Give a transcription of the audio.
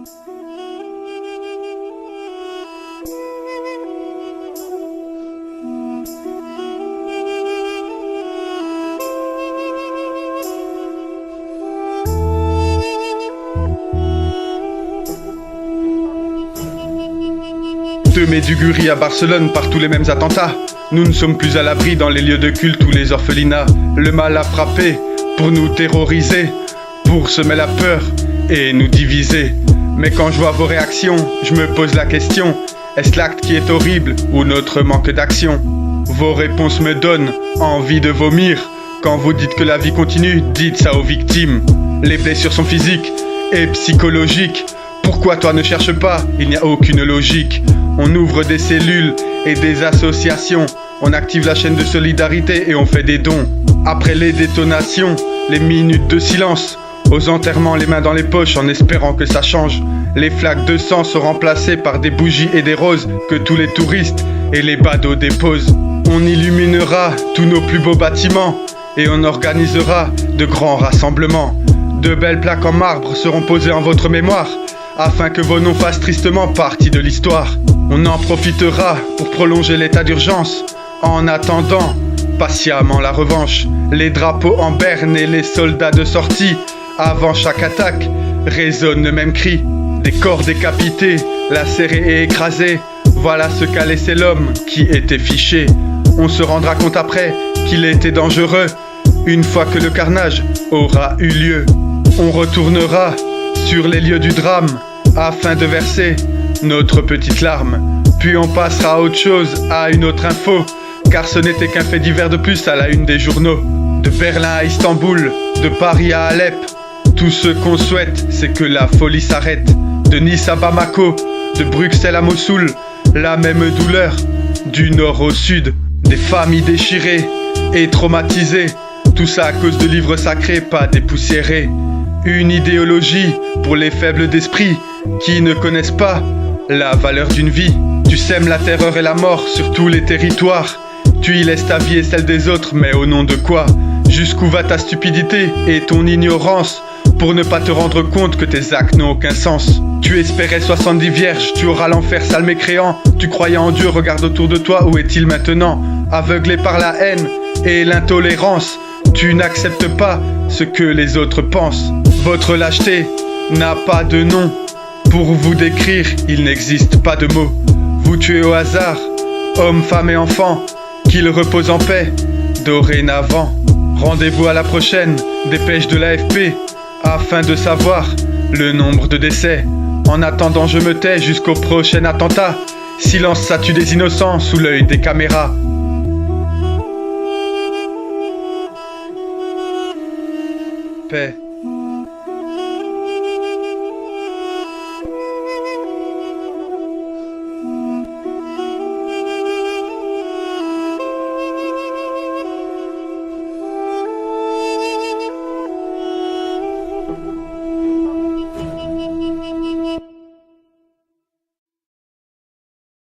De Medjugorje à Barcelone, partout les mêmes attentats. Nous ne sommes plus à l'abri dans les lieux de culte ou les orphelinats. Le mal a frappé pour nous terroriser, pour semer la peur et nous diviser. Mais quand je vois vos réactions, je me pose la question: est-ce l'acte qui est horrible ou notre manque d'action? Vos réponses me donnent envie de vomir. Quand vous dites que la vie continue, dites ça aux victimes. Les blessures sont physiques et psychologiques. Pourquoi toi ne cherches pas? Il n'y a aucune logique. On ouvre des cellules et des associations. On active la chaîne de solidarité et on fait des dons. Après les détonations, les minutes de silence. Aux enterrements, les mains dans les poches en espérant que ça change. Les flaques de sang sont remplacées par des bougies et des roses que tous les touristes et les badauds déposent. On illuminera tous nos plus beaux bâtiments et on organisera de grands rassemblements. De belles plaques en marbre seront posées en votre mémoire, afin que vos noms fassent tristement partie de l'histoire. On en profitera pour prolonger l'état d'urgence, en attendant patiemment la revanche. Les drapeaux en berne et les soldats de sortie, avant chaque attaque, résonnent le même cri. Des corps décapités, lacérés et écrasés, voilà ce qu'a laissé l'homme qui était fiché. On se rendra compte après qu'il était dangereux, une fois que le carnage aura eu lieu. On retournera sur les lieux du drame, afin de verser notre petite larme. Puis on passera à autre chose, à une autre info, car ce n'était qu'un fait divers de plus à la une des journaux. De Berlin à Istanbul, de Paris à Alep, tout ce qu'on souhaite, c'est que la folie s'arrête. De Nice à Bamako, de Bruxelles à Mossoul, la même douleur, du nord au sud. Des familles déchirées et traumatisées, tout ça à cause de livres sacrés pas dépoussiérés. Une idéologie pour les faibles d'esprit qui ne connaissent pas la valeur d'une vie. Tu sèmes la terreur et la mort sur tous les territoires. Tu y laisses ta vie et celle des autres, mais au nom de quoi? Jusqu'où va ta stupidité et ton ignorance pour ne pas te rendre compte que tes actes n'ont aucun sens? Tu espérais 70 vierges, tu auras l'enfer sale mécréant. Tu croyais en Dieu, regarde autour de toi, où est-il maintenant? Aveuglé par la haine et l'intolérance, tu n'acceptes pas ce que les autres pensent. Votre lâcheté n'a pas de nom. Pour vous décrire, il n'existe pas de mots. Vous tuez au hasard, hommes, femmes et enfants, qu'ils reposent en paix dorénavant. Rendez-vous à la prochaine dépêche de l'AFP, afin de savoir le nombre de décès. En attendant, je me tais jusqu'au prochain attentat. Silence, ça tue des innocents sous l'œil des caméras. Paix.